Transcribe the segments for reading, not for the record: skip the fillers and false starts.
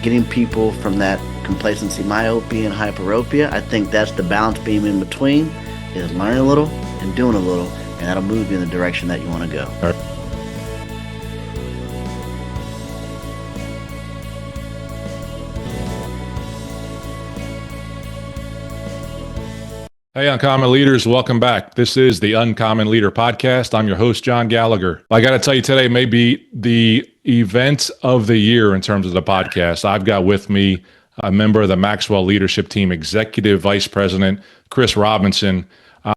getting people from that complacency, myopia, and hyperopia. I think that's the balance beam in between, is learning a little and doing a little, and that'll move you in the direction that you want to go. All right. Hey, Uncommon Leaders, welcome back. This is the Uncommon Leader Podcast. I'm your host, John Gallagher. I got to tell you, today may be the event of the year in terms of the podcast. I've got with me a member of the Maxwell leadership team, Executive Vice President Chris Robinson,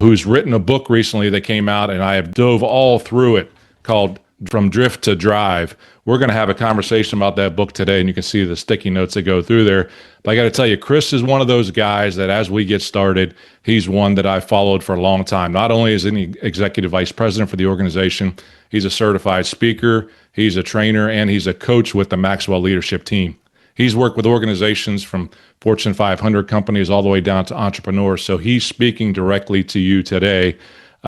who's written a book recently that came out, and I have dove all through it, called From Drift to Drive. We're going to have a conversation about that book today, and you can see the sticky notes that go through there. But I got to tell you, Chris is one of those guys that as we get started, he's one that I've followed for a long time. Not only is he executive vice president for the organization, he's a certified speaker, he's a trainer, and he's a coach with the Maxwell leadership team. He's worked with organizations from Fortune 500 companies all the way down to entrepreneurs. So he's speaking directly to you today,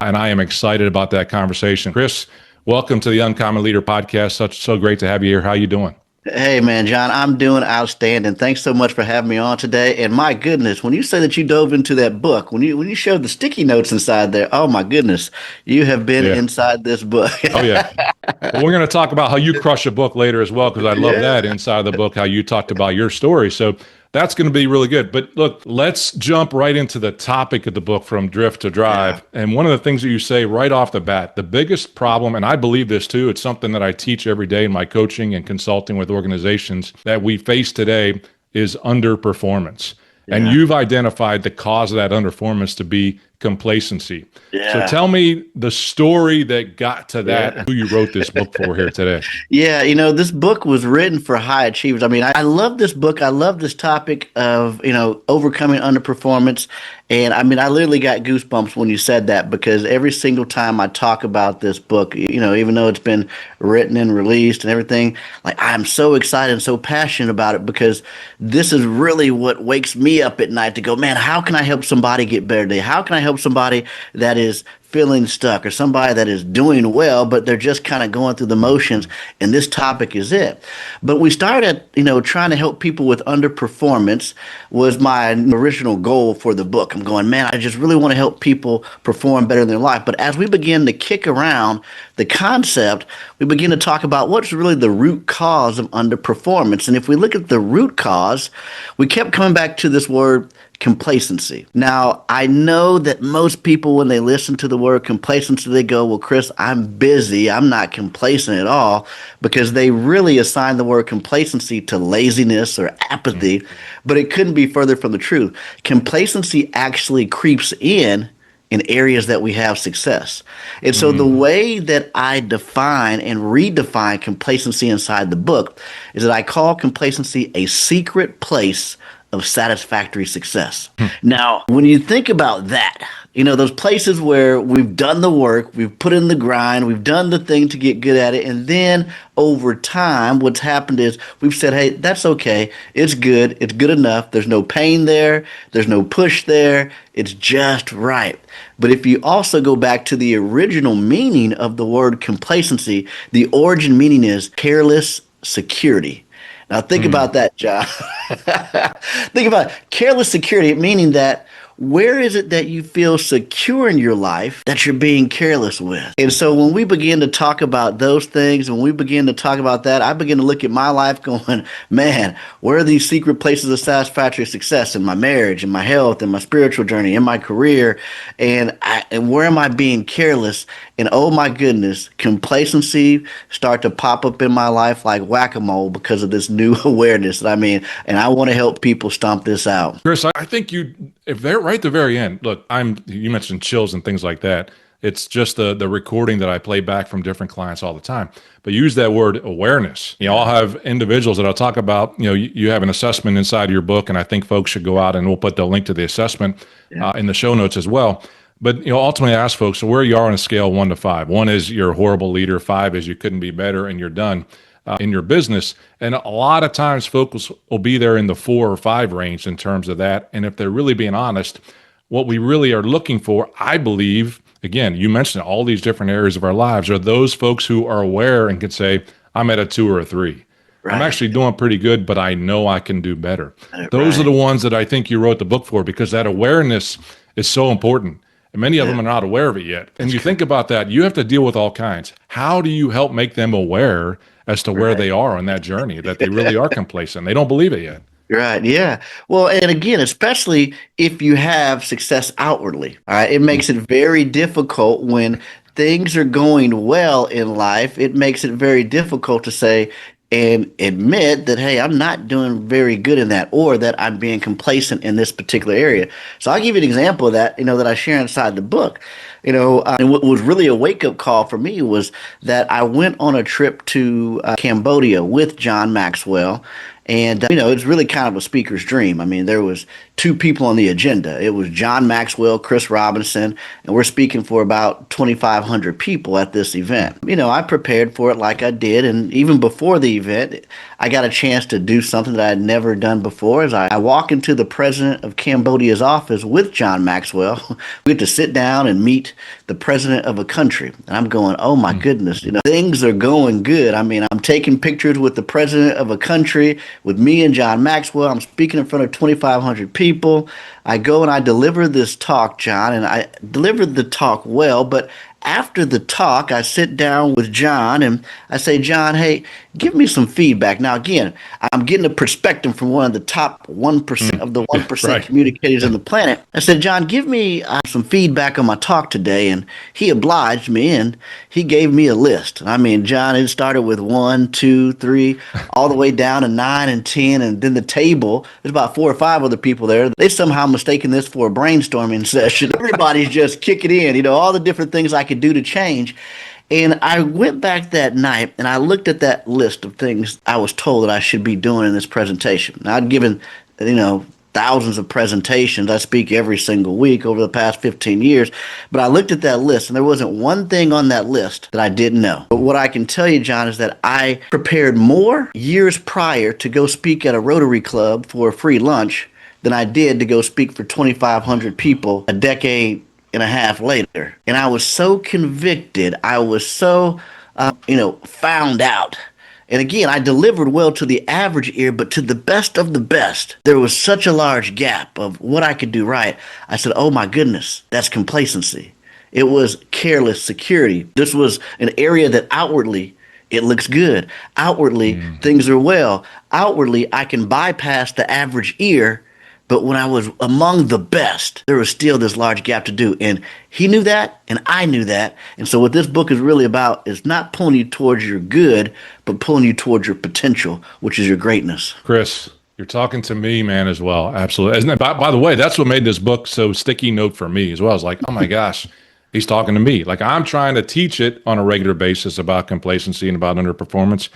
and I am excited about that conversation. Chris, welcome to the Uncommon Leader Podcast. So great to have you here. How you doing? Hey, man, John, I'm doing outstanding. Thanks so much for having me on today. And my goodness, when you say that you dove into that book, when you showed the sticky notes inside there, oh my goodness, you have been inside this book. Oh, yeah. Well, we're going to talk about how you crush a book later as well, because I love that inside of the book, how you talked about your story. So that's going to be really good. But look, let's jump right into the topic of the book, From Drift to Drive. Yeah. And one of the things that you say right off the bat, the biggest problem, and I believe this too, it's something that I teach every day in my coaching and consulting with organizations that we face today, is underperformance. Yeah. And you've identified the cause of that underperformance to be complacency. Yeah. So tell me the story that got to that, who you wrote this book for here today. Yeah, this book was written for high achievers. I mean, I love this book. I love this topic of, overcoming underperformance. And I mean, I literally got goosebumps when you said that, because every single time I talk about this book, even though it's been written and released and everything, like, I'm so excited and so passionate about it, because this is really what wakes me up at night to go, man, how can I help somebody get better today? How can I help somebody that is feeling stuck, or somebody that is doing well, but they're just kind of going through the motions, and this topic is it. But we started, trying to help people with underperformance was my original goal for the book. I'm going, man, I just really want to help people perform better in their life. But as we begin to kick around the concept, we begin to talk about what's really the root cause of underperformance. And if we look at the root cause, we kept coming back to this word complacency. Now, I know that most people, when they listen to the word complacency, they go, well, Chris, I'm busy. I'm not complacent at all, because they really assign the word complacency to laziness or apathy, but it couldn't be further from the truth. Complacency actually creeps in areas that we have success. And so the way that I define and redefine complacency inside the book is that I call complacency a secret place of satisfactory success. Now, when you think about that, those places where we've done the work, we've put in the grind, we've done the thing to get good at it, and then over time, what's happened is we've said, hey, that's okay, it's good enough, there's no pain there, there's no push there, it's just right. But if you also go back to the original meaning of the word complacency, the origin meaning is careless security. Now think about that, John. Think about careless security, meaning that where is it that you feel secure in your life that you're being careless with? And so when we begin to talk about those things, when we begin to talk about that, I begin to look at my life going, man, where are these secret places of satisfactory success in my marriage, in my health, in my spiritual journey, in my career, and where am I being careless? And oh my goodness, complacency start to pop up in my life like whack-a-mole because of this new awareness. And I want to help people stomp this out. Chris, I think if they're right at the very end, look, you mentioned chills and things like that. It's just the recording that I play back from different clients all the time. But use that word awareness. I'll have individuals that I'll talk about, you have an assessment inside of your book, and I think folks should go out, and we'll put the link to the assessment in the show notes as well. But ultimately I ask folks, so where you are on a scale of 1 to 5. 1 is you're a horrible leader, 5 is you couldn't be better, and you're done in your business. And a lot of times folks will be there in the 4 or 5 range in terms of that. And if they're really being honest, what we really are looking for, I believe, again, you mentioned all these different areas of our lives, are those folks who are aware and can say, I'm at a 2 or a 3. I'm Right. actually doing pretty good, but I know I can do better. Those are Right. the ones that I think you wrote the book for, because that awareness is so important. And many of Yeah. them are not aware of it yet. And That's you correct. think about that, you have to deal with all kinds. How do you help make them aware as to where Right. they are on that journey, that they really are complacent? They don't believe it yet. Right. Yeah. Well, and again, especially if you have success outwardly, all right, it makes it very difficult when things are going well in life. It makes it very difficult to say and admit that, hey, I'm not doing very good in that, or that I'm being complacent in this particular area. So I'll give you an example of that, that I share inside the book. And what was really a wake up call for me was that I went on a trip to Cambodia with John Maxwell. And it's really kind of a speaker's dream. I mean, there was two people on the agenda. It was John Maxwell, Chris Robinson, and we're speaking for about 2,500 people at this event. I prepared for it like I did, and even before the event, I got a chance to do something that I had never done before. As I walk into the president of Cambodia's office with John Maxwell, we get to sit down and meet the president of a country. And I'm going, oh my goodness, things are going good. I mean, I'm taking pictures with the president of a country, with me and John Maxwell. I'm speaking in front of 2,500 people. I go and I deliver this talk, John, and I delivered the talk well, but after the talk, I sit down with John and I say, John, hey, give me some feedback. Now, again, I'm getting a perspective from one of the top 1% of the 1% Right. communicators on the planet. I said, John, give me some feedback on my talk today. And he obliged me and he gave me a list. I mean, John, it started with 1, 2, 3, all the way down to 9 and 10. And then the table, there's about 4 or 5 other people there. They somehow mistaken this for a brainstorming session. Everybody's just kicking in, all the different things I could do to change. And I went back that night and I looked at that list of things I was told that I should be doing in this presentation. Now, I'd given, thousands of presentations. I speak every single week over the past 15 years. But I looked at that list and there wasn't one thing on that list that I didn't know. But what I can tell you, John, is that I prepared more years prior to go speak at a Rotary Club for a free lunch than I did to go speak for 2,500 people a decade and a half later. And I was so convicted. I was so, found out. And again, I delivered well to the average ear, but to the best of the best, there was such a large gap of what I could do right. I said, oh my goodness, that's complacency. It was careless security. This was an area that outwardly it looks good. Outwardly, things are well. Outwardly, I can bypass the average ear. But when I was among the best, there was still this large gap to do. And he knew that, and I knew that. And so what this book is really about is not pulling you towards your good, but pulling you towards your potential, which is your greatness. Chris, you're talking to me, man, as well. Absolutely. Isn't it? By the way, that's what made this book so sticky note for me as well. I was like, oh my gosh, he's talking to me. Like, I'm trying to teach it on a regular basis about complacency and about underperformance.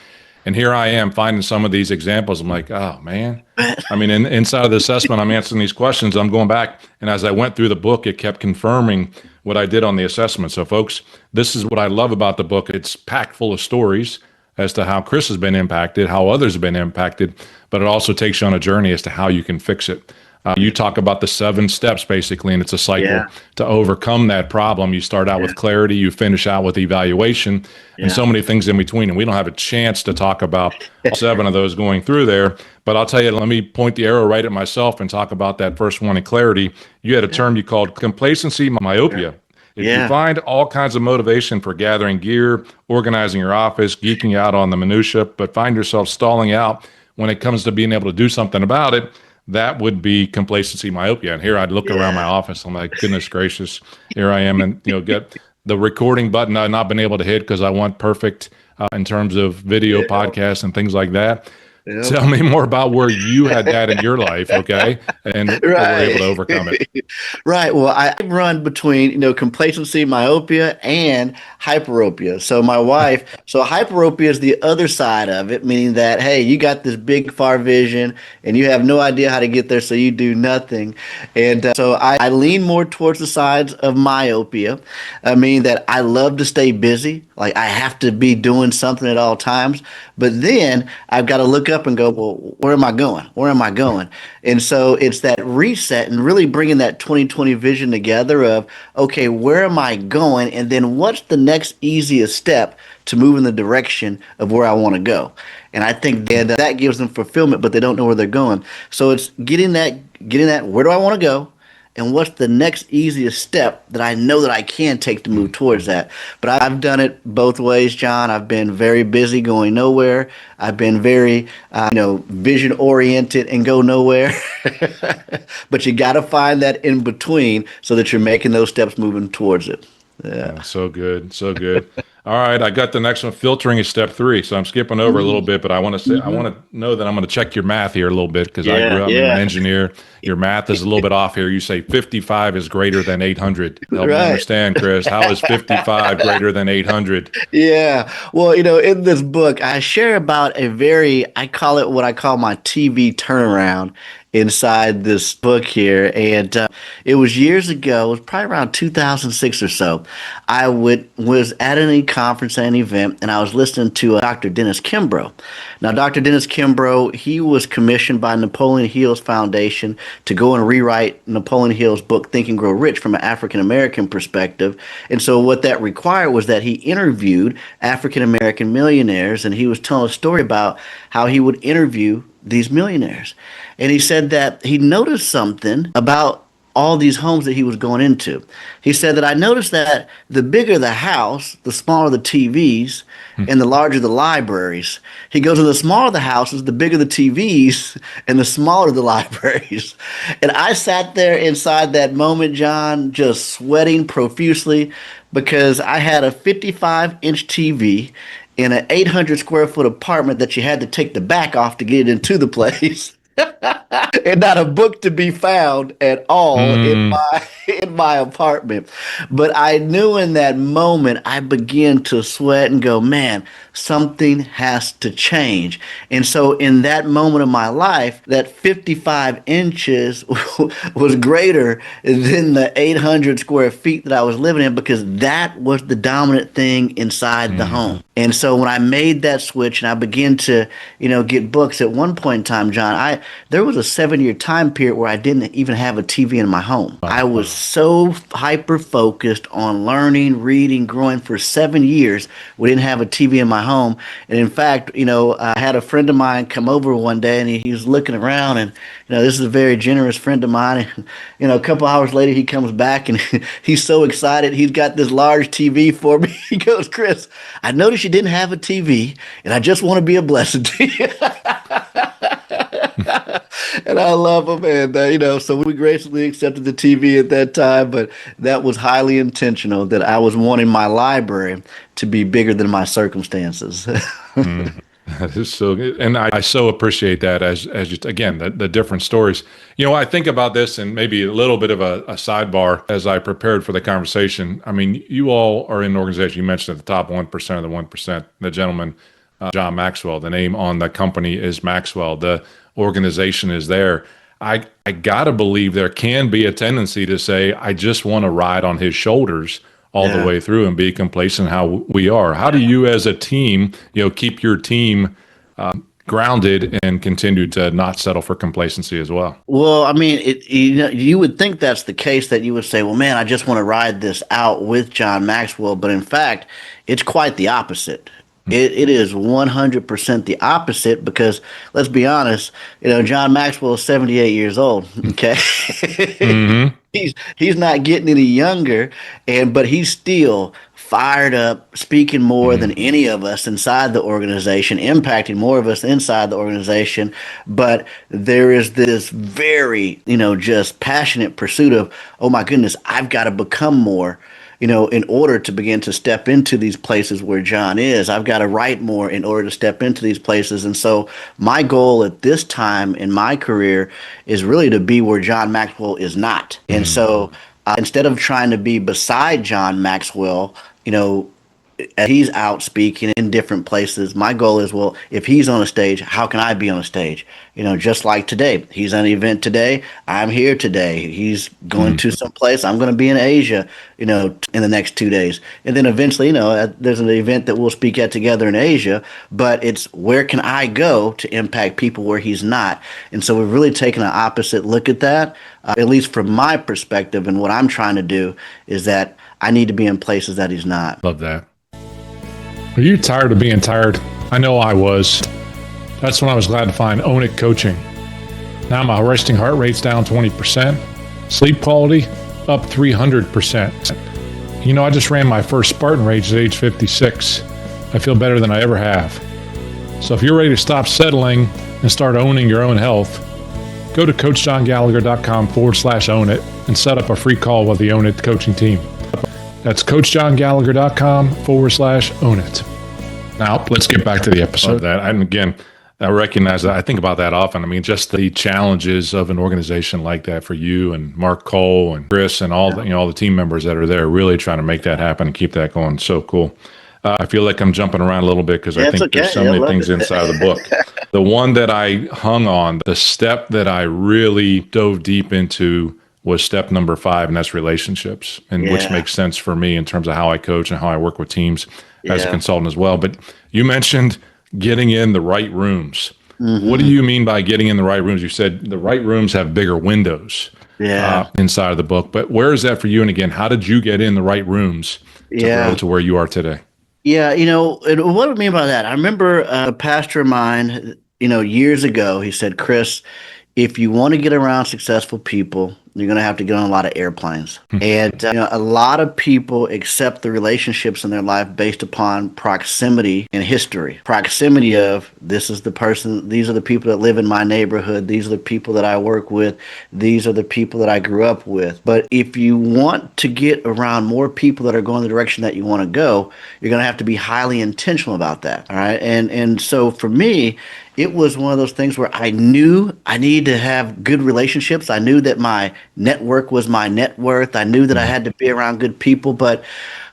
And here I am finding some of these examples. I'm like, oh man. I mean, inside of the assessment, I'm answering these questions. I'm going back. And as I went through the book, it kept confirming what I did on the assessment. So folks, this is what I love about the book. It's packed full of stories as to how Chris has been impacted, how others have been impacted, but it also takes you on a journey as to how you can fix it. You talk about the 7 steps basically, and it's a cycle to overcome that problem. You start out with clarity, you finish out with evaluation, and so many things in between. And we don't have a chance to talk about all 7 of those going through there. But I'll tell you, let me point the arrow right at myself and talk about that first one in clarity. You had a term you called complacency, myopia. If you find all kinds of motivation for gathering gear, organizing your office, geeking out on the minutia, but find yourself stalling out when it comes to being able to do something about it, that would be complacency, myopia. And here I'd look around my office. I'm like, goodness gracious, here I am. And, get the recording button I've not been able to hit because I want perfect in terms of video podcasts and things like that. Yep. Tell me more about where you had that in your life, okay? And were able to overcome it. Right. Well, I run between, complacency, myopia, and hyperopia. So my wife, hyperopia is the other side of it, meaning that, hey, you got this big far vision and you have no idea how to get there, so you do nothing. And so I lean more towards the sides of myopia. I mean that I love to stay busy. Like I have to be doing something at all times. But then I've got to look up up and go, well, where am I going? Where am I going? And so it's that reset and really bringing that 2020 vision together of, okay, where am I going? And then what's the next easiest step to move in the direction of where I want to go? And I think that gives them fulfillment, but they don't know where they're going. So it's getting that, where do I want to go? And what's the next easiest step that I know that I can take to move towards that? But I've done it both ways, John. I've been very busy going nowhere. I've been very, vision oriented and go nowhere. But you got to find that in between so that you're making those steps moving towards it. Yeah. Oh, so good. So good. All right. I got the next one. Filtering is step 3. So I'm skipping over a little bit, but I want to say, I want to know that I'm going to check your math here a little bit because I grew up as an engineer. Your math is a little bit off here. You say 55 is greater than 800. Help me understand, Chris. How is 55 greater than 800? Yeah. Well, in this book, I share about I call it what I call my TV turnaround inside this book here. And it was years ago, it was probably around 2006 or so. I was at an conference, an event, and I was listening to Dr. Dennis Kimbro. Now, Dr. Dennis Kimbro, he was commissioned by Napoleon Hill's Foundation to go and rewrite Napoleon Hill's book, Think and Grow Rich, from an African-American perspective. And so what that required was that he interviewed African-American millionaires, and he was telling a story about how he would interview these millionaires. And he said that he noticed something about all these homes that he was going into. He said that I noticed that the bigger the house, the smaller the TVs, and the larger the libraries. He goes, the smaller the houses, the bigger the TVs, and the smaller the libraries. And I sat there inside that moment, John, just sweating profusely because I had a 55-inch TV in an 800 square foot apartment that you had to take the back off to get it into the place. And not a book to be found at all in my apartment. But I knew in that moment I began to sweat and go, man, something has to change. And so in that moment of my life, that 55 inches was greater than the 800 square feet that I was living in because that was the dominant thing inside the home. And so when I made that switch and I began to, get books at one point in time, John, there was a 7-year time period where I didn't even have a TV in my home. I was so hyper focused on learning, reading, growing for 7 years. We didn't have a TV in my home. And in fact, I had a friend of mine come over one day and he was looking around and, this is a very generous friend of mine. And, a couple hours later, he comes back and he's so excited. He's got this large TV for me. He goes, Chris, I noticed you didn't have a TV and I just want to be a blessing to you. And I love him. And, so we graciously accepted the TV at that time. But that was highly intentional that I was wanting my library to be bigger than my circumstances. That is so good. And I so appreciate that as just, again, the different stories. I think about this and maybe a little bit of a sidebar as I prepared for the conversation. I mean, you all are in an organization. You mentioned at the top 1% of the 1%, the gentleman, John Maxwell. The name on the company is Maxwell. The organization is there. I got to believe there can be a tendency to say, I just want to ride on his shoulders all the way through and be complacent how we are. How do you as a team, keep your team grounded and continue to not settle for complacency as well? Well, I mean, you would think that's the case, that you would say, well, man, I just want to ride this out with John Maxwell. But in fact, it's quite the opposite. It is 100% the opposite because let's be honest, John Maxwell is 78 years old. Okay. He's not getting any younger, but he's still fired up, speaking more than any of us inside the organization, impacting more of us inside the organization. But there is this very, just passionate pursuit of, oh my goodness, I've got to become more. In order to begin to step into these places where John is. I've got to write more in order to step into these places. And so my goal at this time in my career is really to be where John Maxwell is not. And so instead of trying to be beside John Maxwell, he's out speaking in different places. My goal is, well, if he's on a stage, how can I be on a stage? Just like today, he's at an event today. I'm here today. He's going to some place. I'm going to be in Asia, in the next 2 days. And then eventually, there's an event that we'll speak at together in Asia, but it's where can I go to impact people where he's not? And so we've really taken an opposite look at that, at least from my perspective. And what I'm trying to do is that I need to be in places that he's not. Love that. Are you tired of being tired? I know I was. That's when I was glad to find Own It Coaching. Now my resting heart rate's down 20%. Sleep quality up 300%. I just ran my first Spartan race at age 56. I feel better than I ever have. So if you're ready to stop settling and start owning your own health, go to CoachJohnGallagher.com/own it and set up a free call with the Own It coaching team. That's CoachJohnGallagher.com/own it. Now, let's get back to the episode of that. And again, I recognize that. I think about that often. I mean, just the challenges of an organization like that for you and Mark Cole and Chris and all the team members that are there really trying to make that happen and keep that going. So cool. I feel like I'm jumping around a little bit because I think there's so many things inside of the book. The one that I hung on, the step that I really dove deep into was step number 5, and that's relationships, and which makes sense for me in terms of how I coach and how I work with teams as a consultant as well. But you mentioned getting in the right rooms. What do you mean by getting in the right rooms? You said the right rooms have bigger windows inside of the book, but where is that for you? And again, how did you get in the right rooms to grow to where you are today? Yeah, and what do I mean by that? I remember a pastor of mine, years ago, he said, Chris, if you want to get around successful people, you're going to have to get on a lot of airplanes. And a lot of people accept the relationships in their life based upon proximity and history. Proximity of, this is the person, these are the people that live in my neighborhood, these are the people that I work with, these are the people that I grew up with. But if you want to get around more people that are going the direction that you want to go, you're going to have to be highly intentional about that. All right. And so for me, it was one of those things where I knew I needed to have good relationships. I knew that my network was my net worth. I knew that I had to be around good people. But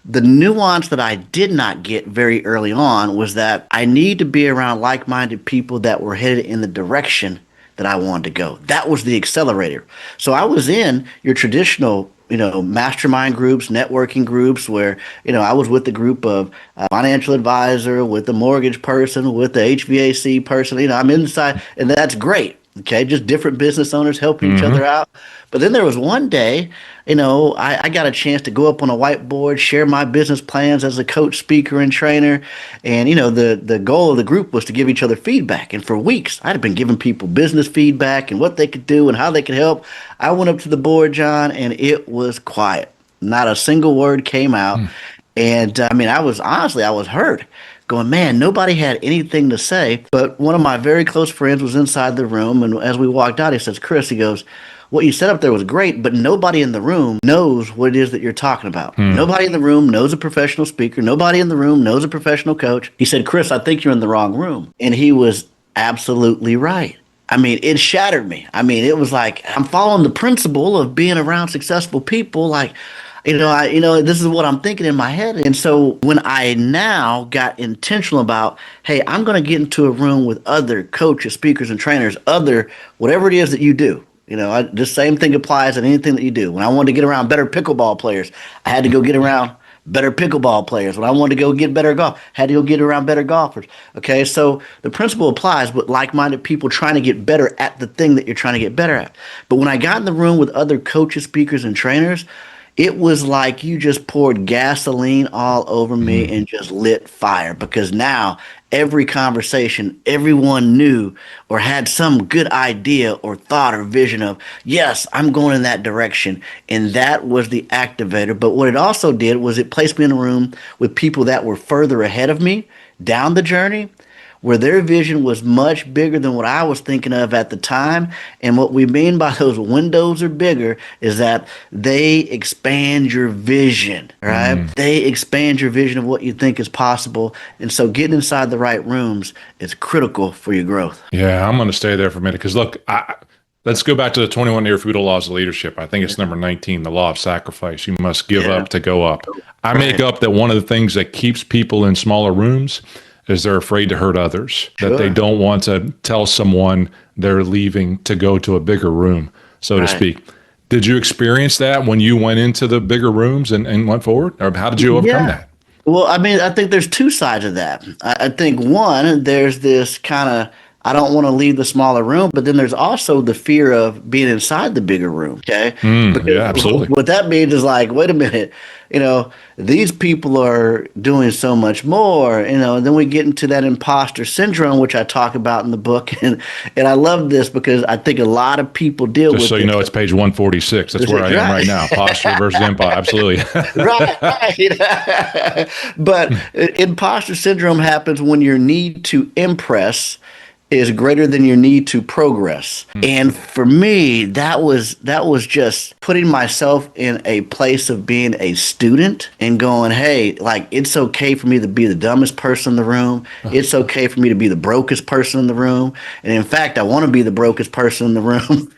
the nuance that I did not get very early on was that I need to be around like-minded people that were headed in the direction that I wanted to go. That was the accelerator. So I was in your traditional mastermind groups, networking groups where, I was with the group of a financial advisor, with the mortgage person, with the HVAC person, I'm inside, and that's great. Okay. Just different business owners helping each other out. But then there was one day, I got a chance to go up on a whiteboard, share my business plans as a coach, speaker, and trainer. And, the goal of the group was to give each other feedback. And for weeks, I'd been giving people business feedback and what they could do and how they could help. I went up to the board, John, and it was quiet. Not a single word came out. And I was hurt. Going, man, nobody had anything to say. But one of my very close friends was inside the room. And as we walked out, he says, Chris, he goes, what you set up there was great, but nobody in the room knows what it is that you're talking about. Nobody in the room knows a professional speaker. Nobody in the room knows a professional coach. He said, Chris, I think you're in the wrong room. And he was absolutely right. It shattered me. It was like, I'm following the principle of being around successful people. Like, this is what I'm thinking in my head. And so when I now got intentional about, hey, I'm going to get into a room with other coaches, speakers, and trainers, whatever it is that you do. The same thing applies in anything that you do. When I wanted to get around better pickleball players, I had to go get around better pickleball players. When I wanted to go get better golf, I had to go get around better golfers. Okay, so the principle applies, but like-minded people trying to get better at the thing that you're trying to get better at. But when I got in the room with other coaches, speakers, and trainers, it was like you just poured gasoline all over me and just lit fire, because now every conversation, everyone knew or had some good idea or thought or vision of, yes, I'm going in that direction. And that was the activator. But what it also did was it placed me in a room with people that were further ahead of me down the journey, where their vision was much bigger than what I was thinking of at the time. And what we mean by those windows are bigger is that they expand your vision, right? They expand your vision of what you think is possible. And so getting inside the right rooms is critical for your growth. Yeah, I'm going to stay there for a minute because look, Let's go back to the 21 irrefutable laws of leadership. I think it's number 19, the law of sacrifice. You must give up to go up. I make up that one of the things that keeps people in smaller rooms is they're afraid to hurt others, that they don't want to tell someone they're leaving to go to a bigger room, so to speak. Did you experience that when you went into the bigger rooms and went forward? Or how did you overcome that? Well, I mean, I think there's two sides of that. I think one, there's this kind of, I don't want to leave the smaller room, but then there's also the fear of being inside the bigger room. Okay. Yeah, absolutely. What that means is like, wait a minute, these people are doing so much more, and then we get into that imposter syndrome, which I talk about in the book. And I love this because I think a lot of people deal with it. Just so you know, it's page 146. That's where I am right now. Posture versus imposter. Absolutely. Right. But imposter syndrome happens when your need to impress is greater than your need to progress. And for me, that was just putting myself in a place of being a student and going, hey, like, it's okay for me to be the dumbest person in the room. It's okay for me to be the brokest person in the room. And in fact, I want to be the brokest person in the room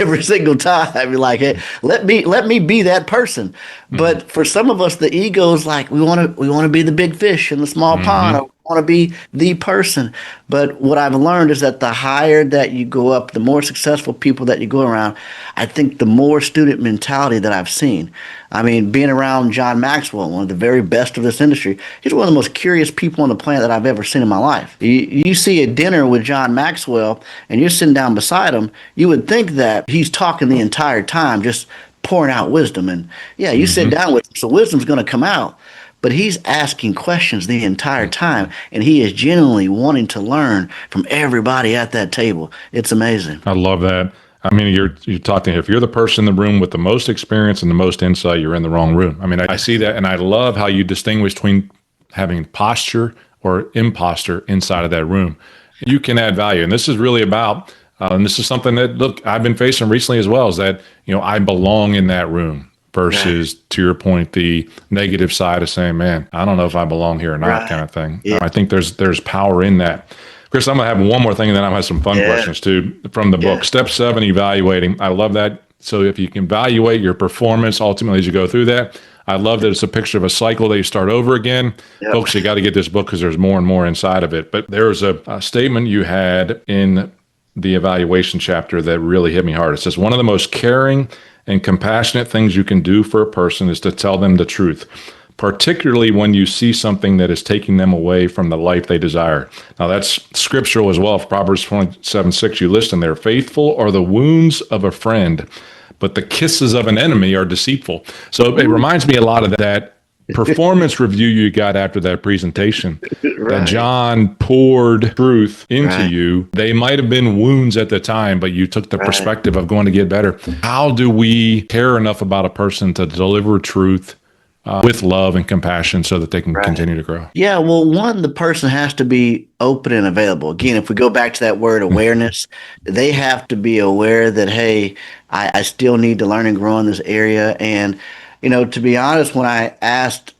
every single time. You're like, hey, let me be that person. But for some of us, the ego is like, we want to be the big fish in the small pond. Want to be the person. But what I've learned is that the higher that you go up, the more successful people that you go around, I think the more student mentality that I've seen. I mean, being around John Maxwell, one of the very best of this industry, he's one of the most curious people on the planet that I've ever seen in my life. You see a dinner with John Maxwell and you're sitting down beside him, you would think that he's talking the entire time, just pouring out wisdom. And yeah, you sit down with him, so wisdom's going to come out. But he's asking questions the entire time, and he is genuinely wanting to learn from everybody at that table. It's amazing. I love that. I mean, you're talking, if you're the person in the room with the most experience and the most insight, you're in the wrong room. I mean, I see that, and I love how you distinguish between having posture or imposter inside of that room. You can add value, and this is really about, and this is something that, look, I've been facing recently as well, is that, I belong in that room. Versus, to your point, the negative side of saying, man, I don't know if I belong here or not, kind of thing. I think there's power in that. Chris, I'm going to have one more thing, and then I'll have some fun questions too from the book. Step 7, evaluating. I love that. So if you can evaluate your performance ultimately as you go through that, I love that it's a picture of a cycle that you start over again. Folks, you got to get this book because there's more and more inside of it. But there's a statement you had in the evaluation chapter that really hit me hard. It says, one of the most caring and compassionate things you can do for a person is to tell them the truth, particularly when you see something that is taking them away from the life they desire. Now, that's scriptural as well. Proverbs 27:6, you list in there, faithful are the wounds of a friend, but the kisses of an enemy are deceitful. So it reminds me a lot of that performance review you got after that presentation, that John poured truth into you. They might have been wounds at the time, but you took the perspective of going to get better. How do we care enough about a person to deliver truth with love and compassion so that they can continue to grow? Yeah, well, one, the person has to be open and available. Again, if we go back to that word awareness, they have to be aware that, hey, I still need to learn and grow in this area. And to be honest, when I asked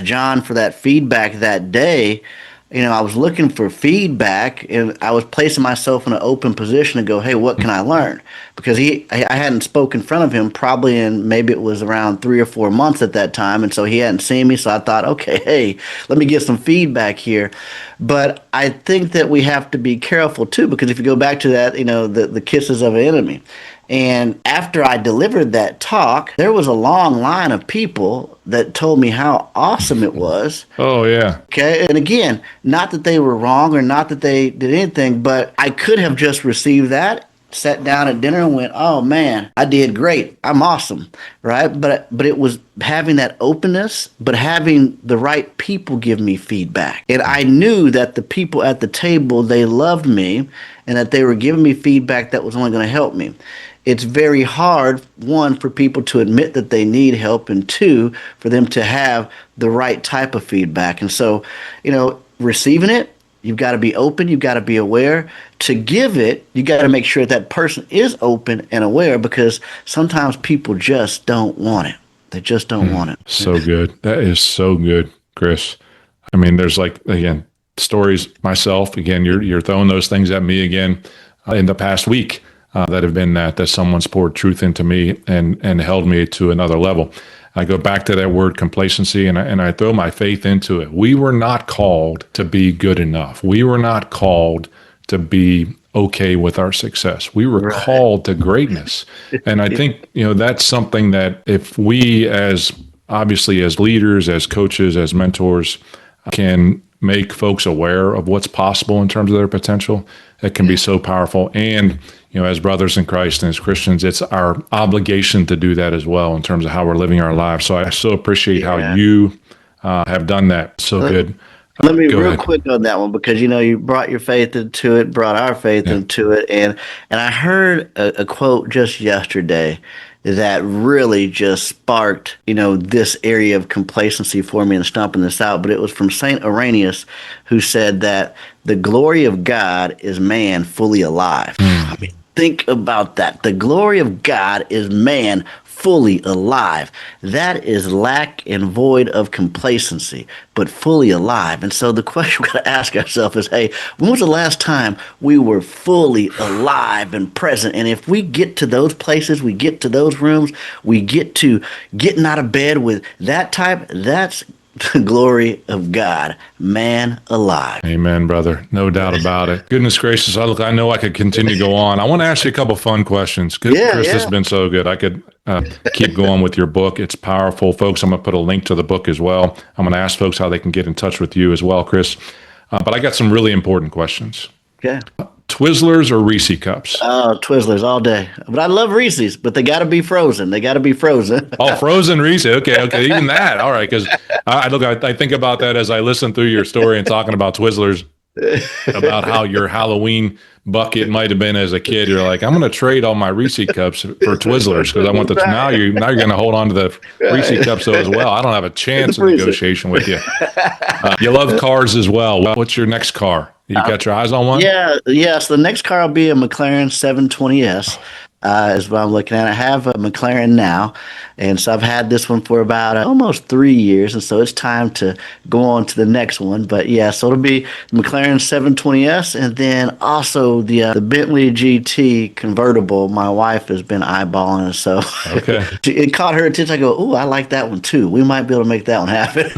John for that feedback that day, I was looking for feedback, and I was placing myself in an open position to go, hey, what can I learn? Because I hadn't spoken in front of him probably in, maybe it was around 3 or 4 months at that time, and so he hadn't seen me, so I thought, okay, hey, let me get some feedback here. But I think that we have to be careful too, because if you go back to that, the kisses of an enemy. And after I delivered that talk, there was a long line of people that told me how awesome it was. Oh, yeah. Okay. And again, not that they were wrong or not that they did anything, but I could have just received that, sat down at dinner and went, oh man, I did great. I'm awesome. Right. But it was having that openness, but having the right people give me feedback. And I knew that the people at the table, they loved me and that they were giving me feedback that was only going to help me. It's very hard, one, for people to admit that they need help, and two, for them to have the right type of feedback. And so, receiving it, you've got to be open, you've got to be aware. To give it, you got to make sure that person is open and aware, because sometimes people just don't want it. They just don't want it. So good. That is so good, Chris. I mean, there's again, stories myself. Again, you're throwing those things at me again. in the past week that have been that someone's poured truth into me and held me to another level. I go back to that word complacency, and I throw my faith into it. We were not called to be good enough. We were not called to be okay with our success. We were called to greatness. And I think, that's something that if we obviously as leaders, as coaches, as mentors, can make folks aware of what's possible in terms of their potential, it can be so powerful. And, as brothers in Christ and as Christians, it's our obligation to do that as well in terms of how we're living our lives. So I so appreciate how you have done that. So good. Let me real quick on that one, because you brought your faith into it, brought our faith into it, and I heard a quote just yesterday that really just sparked this area of complacency for me and stomping this out. But it was from Saint Irenaeus, who said that the glory of God is man fully alive. I mean, think about that. The glory of God is man fully alive. That is lack and void of complacency, but fully alive. And so the question we got to ask ourselves is, hey, when was the last time we were fully alive and present? And if we get to those places, we get to those rooms, we get to getting out of bed with that type, that's the glory of God, man alive. Amen, brother. No doubt about it. Goodness gracious. I know I could continue to go on. I want to ask you a couple fun questions. Chris, this has been so good. I could keep going with your book. It's powerful. Folks, I'm going to put a link to the book as well. I'm going to ask folks how they can get in touch with you as well, Chris. But I got some really important questions. Okay. Twizzlers or Reese cups? Oh, Twizzlers all day. But I love Reese's, but they got to be frozen. Oh, frozen Reese. Okay. Even that. All right. Because I think about that as I listen through your story and talking about Twizzlers, about how your Halloween bucket might have been as a kid. You're like, I'm going to trade all my Reese cups for Twizzlers because I want the. Now you're going to hold on to the Reese cups though as well. I don't have a chance in negotiation with you. You love cars as well. What's your next car? You got your eyes on one? Yeah. So the next car will be a McLaren 720S. Is what I'm looking at. I have a McLaren now, and so I've had this one for about almost 3 years, and so it's time to go on to the next one. But yeah, so it'll be the McLaren 720S, and then also the Bentley GT convertible. My wife has been eyeballing, so it caught her attention. I go, oh, I like that one too. We might be able to make that one happen.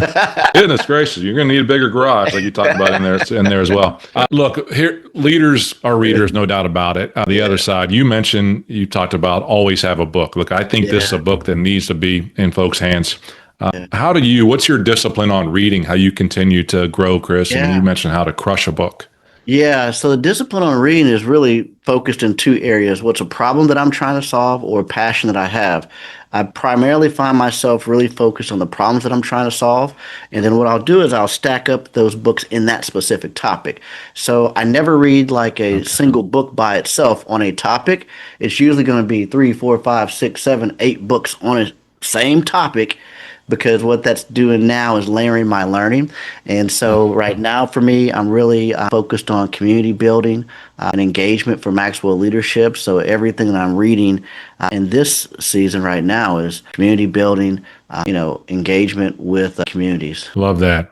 Goodness gracious, you're going to need a bigger garage, like you talked about in there as well. Look, here, leaders are readers, no doubt about it. The other side, you talked about always have a book. Look, I think this is a book that needs to be in folks' hands. What's your discipline on reading? How you continue to grow, Chris? And you mentioned how to crush a book. Yeah, so the discipline on reading is really focused in two areas. What's a problem that I'm trying to solve, or a passion that I have? I primarily find myself really focused on the problems that I'm trying to solve. And then what I'll do is I'll stack up those books in that specific topic. So I never read like a single book by itself on a topic. It's usually going to be 3, 4, 5, 6, 7, 8 books on a same topic, because what that's doing now is layering my learning. And so right now for me, I'm really focused on community building and engagement for Maxwell leadership. So everything that I'm reading in this season right now is community building, engagement with communities. Love that.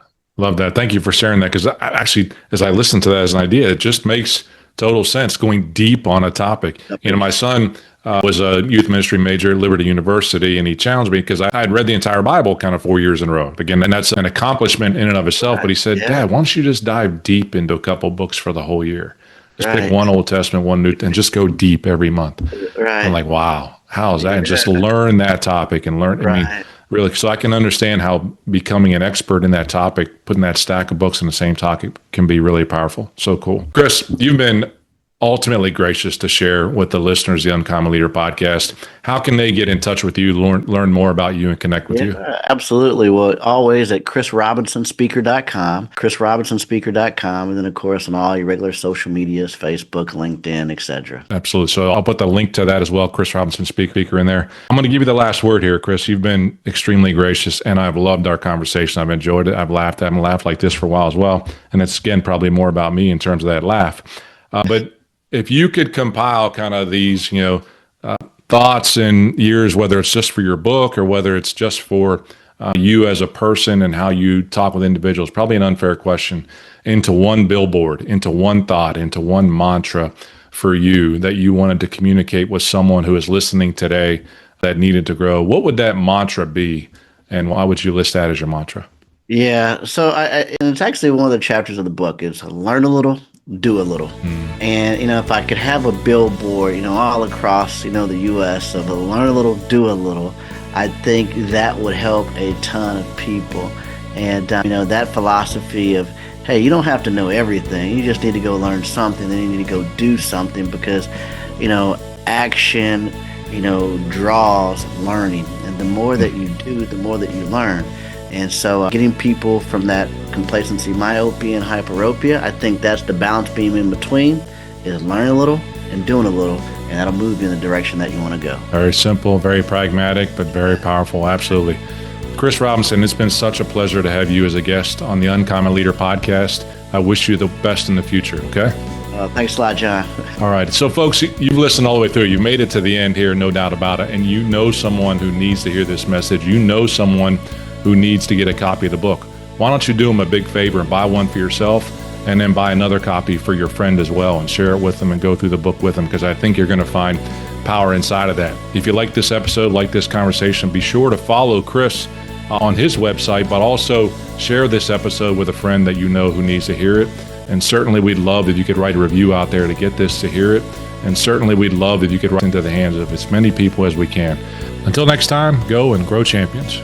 Thank you for sharing that, because actually, as I listen to that as an idea, it just makes total sense going deep on a topic. My son was a youth ministry major at Liberty University, and he challenged me because I had read the entire Bible kind of 4 years in a row. Again, and that's an accomplishment in and of itself. But he said, Dad, why don't you just dive deep into a couple books for the whole year? Just pick one Old Testament, one New, and just go deep every month. I'm like, wow, how is that? And just learn that topic and learn. I mean, really, so I can understand how becoming an expert in that topic, putting that stack of books in the same topic, can be really powerful. So cool. Chris, you've been ultimately gracious to share with the listeners the Uncommon Leader podcast. How can they get in touch with you, learn more about you, and connect with you? Absolutely. Well, always at chrisrobinsonspeaker.com, chrisrobinsonspeaker.com, and then, of course, on all your regular social medias, Facebook, LinkedIn, etc. Absolutely. So I'll put the link to that as well, Chris Robinson Speaker in there. I'm going to give you the last word here, Chris. You've been extremely gracious, and I've loved our conversation. I've enjoyed it. I've laughed. I haven't laughed like this for a while as well. And it's, again, probably more about me in terms of that laugh. But if you could compile kind of these, thoughts and years, whether it's just for your book or whether it's just for you as a person and how you talk with individuals, probably an unfair question. into one billboard, into one thought, into one mantra for you that you wanted to communicate with someone who is listening today that needed to grow, what would that mantra be? And why would you list that as your mantra? Yeah, so and it's actually one of the chapters of the book is learn a little, do a little. And, if I could have a billboard, all across, the U.S. of a learn a little, do a little, I think that would help a ton of people. And, that philosophy of, hey, you don't have to know everything. You just need to go learn something. Then you need to go do something because, action, draws learning. And the more that you do, the more that you learn. And so getting people from that complacency, myopia, and hyperopia, I think that's the balance beam in between is learning a little and doing a little, and that'll move you in the direction that you want to go. Very simple, very pragmatic, but very powerful. Absolutely. Chris Robinson, it's been such a pleasure to have you as a guest on the Uncommon Leader podcast. I wish you the best in the future, okay? Thanks a lot, John. All right. So, folks, you've listened all the way through. You made it to the end here, no doubt about it. And you know someone who needs to hear this message. You know someone who needs to get a copy of the book. Why don't you do them a big favor and buy one for yourself and then buy another copy for your friend as well and share it with them and go through the book with them, because I think you're going to find power inside of that. If you like this episode, like this conversation, be sure to follow Chris on his website, but also share this episode with a friend that you know who needs to hear it. And certainly we'd love if you could write a review out there to get this to hear it. And certainly we'd love if you could write into the hands of as many people as we can. Until next time, go and grow champions.